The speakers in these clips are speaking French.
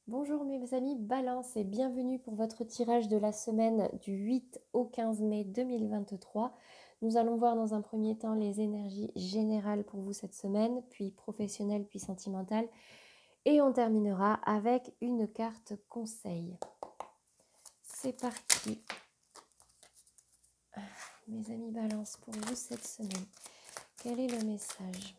Bonjour mes amis Balance et bienvenue pour votre tirage de la semaine du 8 au 15 mai 2023. Nous allons voir dans un premier temps les énergies générales pour vous cette semaine, puis professionnelles, puis sentimentales. Et on terminera avec une carte conseil. C'est parti. Mes amis Balance, pour vous cette semaine, quel est le message ?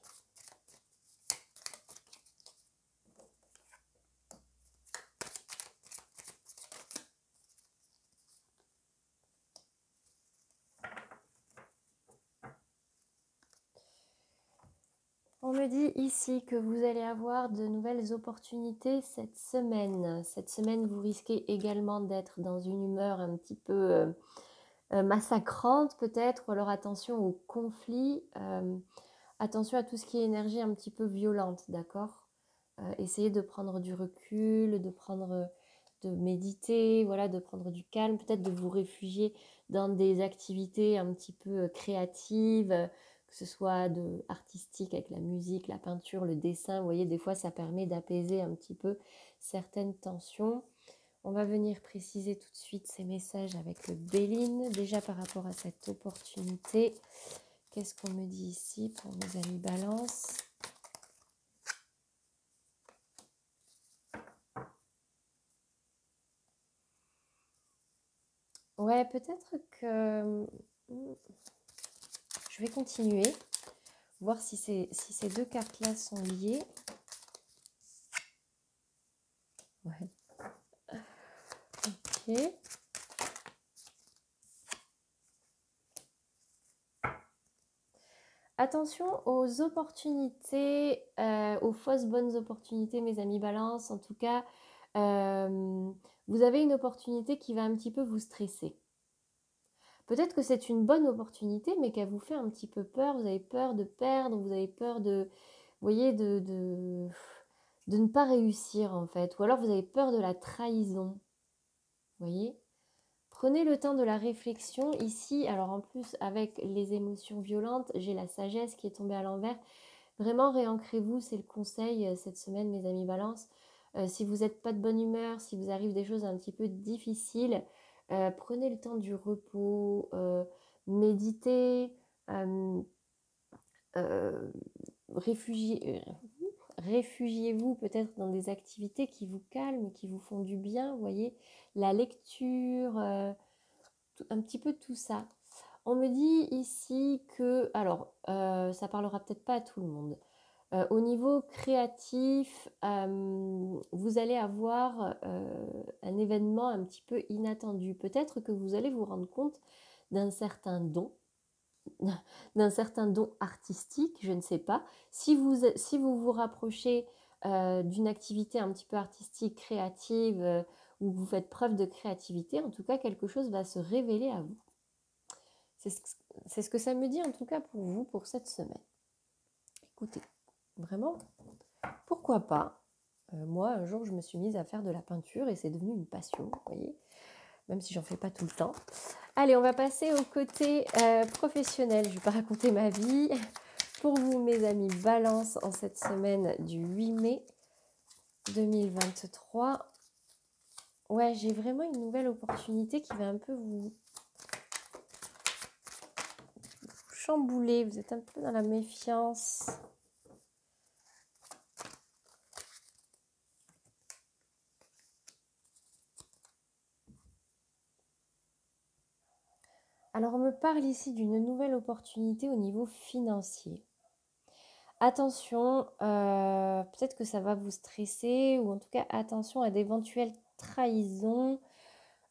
On me dit ici que vous allez avoir de nouvelles opportunités cette semaine. Cette semaine, vous risquez également d'être dans une humeur un petit peu massacrante peut-être, ou alors attention aux conflits, attention à tout ce qui est énergie un petit peu violente, d'accord ? Essayez de prendre du recul, de méditer, voilà, de prendre du calme, peut-être de vous réfugier dans des activités un petit peu créatives, que ce soit artistique avec la musique, la peinture, le dessin. Vous voyez, des fois, ça permet d'apaiser un petit peu certaines tensions. On va venir préciser tout de suite ces messages avec le Béline, déjà par rapport à cette opportunité. Qu'est-ce qu'on me dit ici pour mes amis Balance ? Ouais, peut-être que je vais continuer, voir si ces deux cartes-là sont liées. Ouais. Ok. Attention aux opportunités, aux fausses bonnes opportunités, mes amis Balance. En tout cas, vous avez une opportunité qui va un petit peu vous stresser. Peut-être que c'est une bonne opportunité, mais qu'elle vous fait un petit peu peur. Vous avez peur de perdre, vous avez peur de, vous voyez, de ne pas réussir en fait. Ou alors vous avez peur de la trahison. Vous voyez ? Prenez le temps de la réflexion. Ici, alors en plus, avec les émotions violentes, j'ai la sagesse qui est tombée à l'envers. Vraiment, réancrez-vous, c'est le conseil cette semaine, mes amis Balance. Si vous n'êtes pas de bonne humeur, si vous arrivent des choses un petit peu difficiles, prenez le temps du repos, méditez, réfugiez-vous peut-être dans des activités qui vous calment, qui vous font du bien, vous voyez, la lecture, un petit peu tout ça. On me dit ici que, alors, ça parlera peut-être pas à tout le monde. Au niveau créatif, vous allez avoir un événement un petit peu inattendu. Peut-être que vous allez vous rendre compte d'un certain don, d'un certain don artistique, je ne sais pas. Si vous vous rapprochez d'une activité un petit peu artistique, créative, où vous faites preuve de créativité, en tout cas, quelque chose va se révéler à vous. C'est ce que ça me dit en tout cas pour vous, pour cette semaine. Écoutez, vraiment, pourquoi pas ? Moi, un jour, je me suis mise à faire de la peinture et c'est devenu une passion, vous voyez, même si j'en fais pas tout le temps. Allez, on va passer au côté professionnel. Je ne vais pas raconter ma vie. Pour vous, mes amis Balance, en cette semaine du 8 mai 2023, ouais, j'ai vraiment une nouvelle opportunité qui va un peu vous chambouler. Vous êtes un peu dans la méfiance. Alors, on me parle ici d'une nouvelle opportunité au niveau financier. Attention, peut-être que ça va vous stresser, ou en tout cas, attention à d'éventuelles trahisons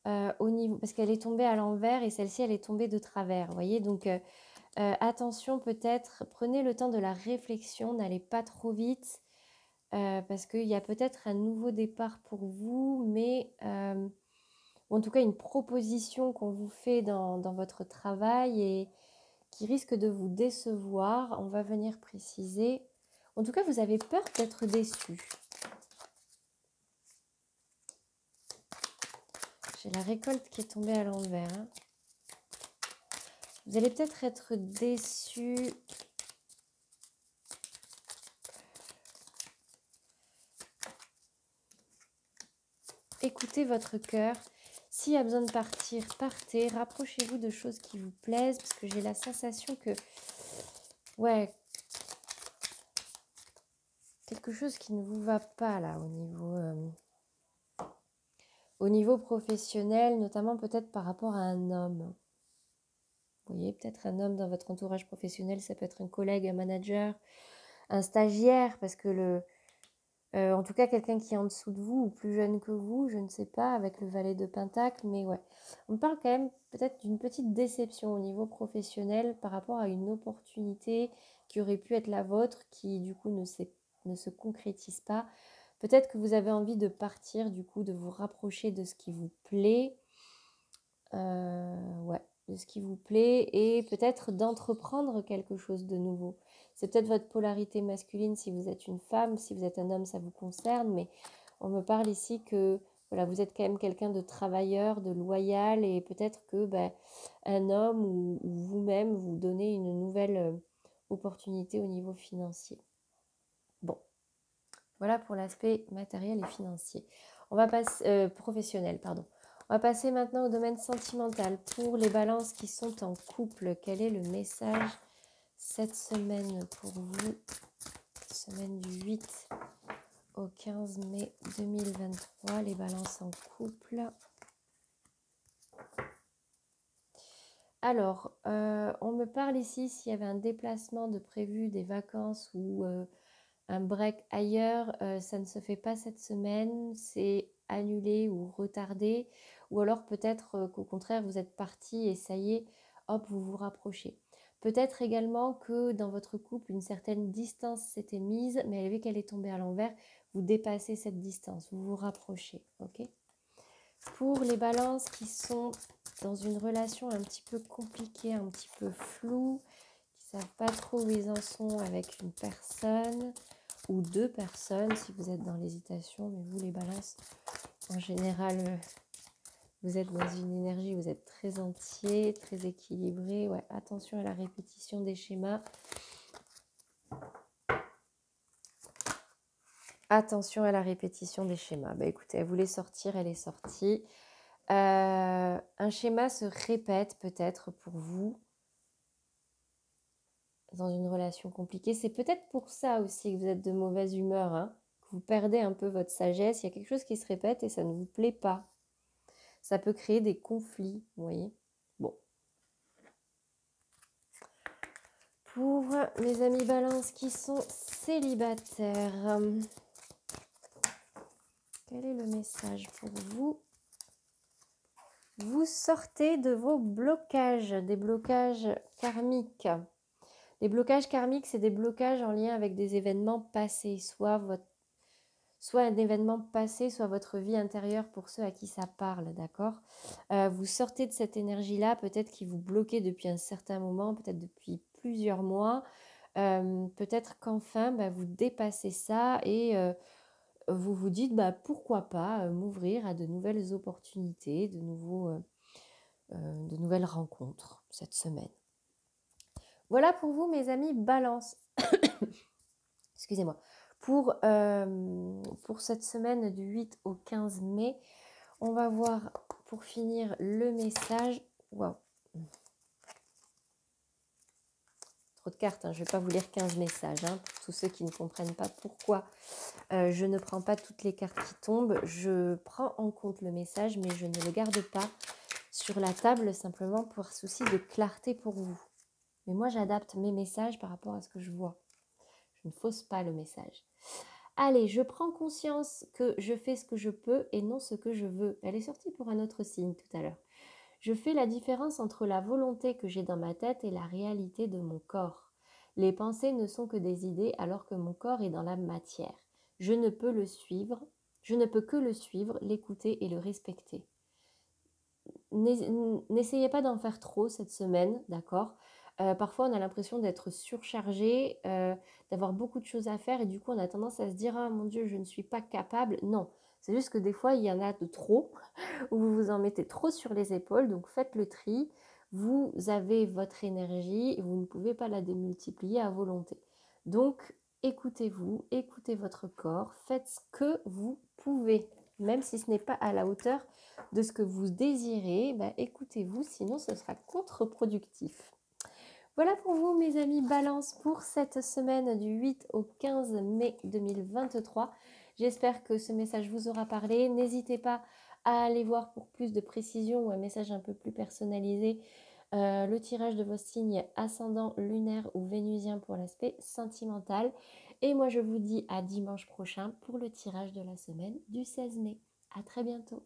au niveau, parce qu'elle est tombée à l'envers et celle-ci, elle est tombée de travers, vous voyez. Donc, attention, peut-être, prenez le temps de la réflexion, n'allez pas trop vite, parce qu'il y a peut-être un nouveau départ pour vous, mais ou en tout cas une proposition qu'on vous fait dans votre travail et qui risque de vous décevoir. On va venir préciser. En tout cas, vous avez peur d'être déçu. J'ai la récolte qui est tombée à l'envers. Hein. Vous allez peut-être être déçu. écoutez votre cœur. S'il y a besoin de partir, partez. Rapprochez-vous de choses qui vous plaisent parce que j'ai la sensation que, ouais, quelque chose qui ne vous va pas là au niveau professionnel, notamment peut-être par rapport à un homme. Vous voyez, peut-être un homme dans votre entourage professionnel, ça peut être un collègue, un manager, un stagiaire, parce que en tout cas quelqu'un qui est en dessous de vous ou plus jeune que vous, je ne sais pas, avec le valet de Pentacle, mais ouais. On parle quand même peut-être d'une petite déception au niveau professionnel par rapport à une opportunité qui aurait pu être la vôtre, qui du coup ne se concrétise pas. Peut-être que vous avez envie de partir, du coup, de vous rapprocher de ce qui vous plaît. Ouais, de ce qui vous plaît et peut-être d'entreprendre quelque chose de nouveau. C'est peut-être votre polarité masculine si vous êtes une femme, si vous êtes un homme, ça vous concerne, mais on me parle ici que voilà, vous êtes quand même quelqu'un de travailleur, de loyal et peut-être que un homme ou vous-même vous donnez une nouvelle opportunité au niveau financier. Bon, voilà pour l'aspect matériel et financier. On va passer professionnel, pardon. On va passer maintenant au domaine sentimental. Pour les balances qui sont en couple, quel est le message cette semaine pour vous? Semaine du 8 au 15 mai 2023, les balances en couple. Alors, on me parle ici s'il y avait un déplacement de prévu, des vacances ou un break ailleurs, ça ne se fait pas cette semaine, c'est annulé ou retardé, ou alors peut-être qu'au contraire vous êtes parti et ça y est, hop, vous vous rapprochez. Peut-être également que dans votre couple, une certaine distance s'était mise, mais vu qu'elle est tombée à l'envers, vous dépassez cette distance, vous vous rapprochez, ok? Pour les balances qui sont dans une relation un petit peu compliquée, un petit peu floue, qui ne savent pas trop où ils en sont avec une personne, ou deux personnes si vous êtes dans l'hésitation, mais vous les balances, en général, vous êtes dans une énergie, vous êtes très entier, très équilibré. Ouais, attention à la répétition des schémas. Attention à la répétition des schémas. Bah écoutez, elle voulait sortir, elle est sortie. Un schéma se répète peut-être pour vous dans une relation compliquée. C'est peut-être pour ça aussi que vous êtes de mauvaise humeur, hein, que vous perdez un peu votre sagesse. Il y a quelque chose qui se répète et ça ne vous plaît pas. Ça peut créer des conflits, vous voyez. Bon. Pour mes amis Balance qui sont célibataires, quel est le message pour vous? Vous sortez de vos blocages, des blocages karmiques. Les blocages karmiques, c'est des blocages en lien avec des événements passés, soit un événement passé, soit votre vie intérieure pour ceux à qui ça parle, d'accord? Vous sortez de cette énergie-là, peut-être qui vous bloquait depuis un certain moment, peut-être depuis plusieurs mois. Peut-être qu'enfin, vous dépassez ça et vous vous dites, pourquoi pas m'ouvrir à de nouvelles opportunités, de nouvelles rencontres cette semaine. Voilà pour vous, mes amis Balance. Excusez-moi. Pour cette semaine du 8 au 15 mai, on va voir pour finir le message. Waouh! Trop de cartes, hein. Je ne vais pas vous lire 15 messages. Hein, pour tous ceux qui ne comprennent pas pourquoi je ne prends pas toutes les cartes qui tombent. Je prends en compte le message, mais je ne le garde pas sur la table simplement pour souci de clarté pour vous. Mais moi, j'adapte mes messages par rapport à ce que je vois. Je ne fausse pas le message. Allez, je prends conscience que je fais ce que je peux et non ce que je veux. Elle est sortie pour un autre signe tout à l'heure. Je fais la différence entre la volonté que j'ai dans ma tête et la réalité de mon corps. Les pensées ne sont que des idées alors que mon corps est dans la matière. Je ne peux que le suivre, l'écouter et le respecter. N'essayez pas d'en faire trop cette semaine, d'accord? Parfois, on a l'impression d'être surchargé, d'avoir beaucoup de choses à faire et du coup, on a tendance à se dire « Ah mon Dieu, je ne suis pas capable ». Non, c'est juste que des fois, il y en a de trop, où vous vous en mettez trop sur les épaules, donc faites le tri. Vous avez votre énergie et vous ne pouvez pas la démultiplier à volonté. Donc, écoutez-vous, écoutez votre corps, faites ce que vous pouvez. Même si ce n'est pas à la hauteur de ce que vous désirez, bah, écoutez-vous, sinon ce sera contre-productif. Voilà pour vous mes amis Balance pour cette semaine du 8 au 15 mai 2023. J'espère que ce message vous aura parlé. N'hésitez pas à aller voir pour plus de précision ou un message un peu plus personnalisé le tirage de vos signes ascendant, lunaire ou vénusien pour l'aspect sentimental. Et moi je vous dis à dimanche prochain pour le tirage de la semaine du 16 mai. À très bientôt.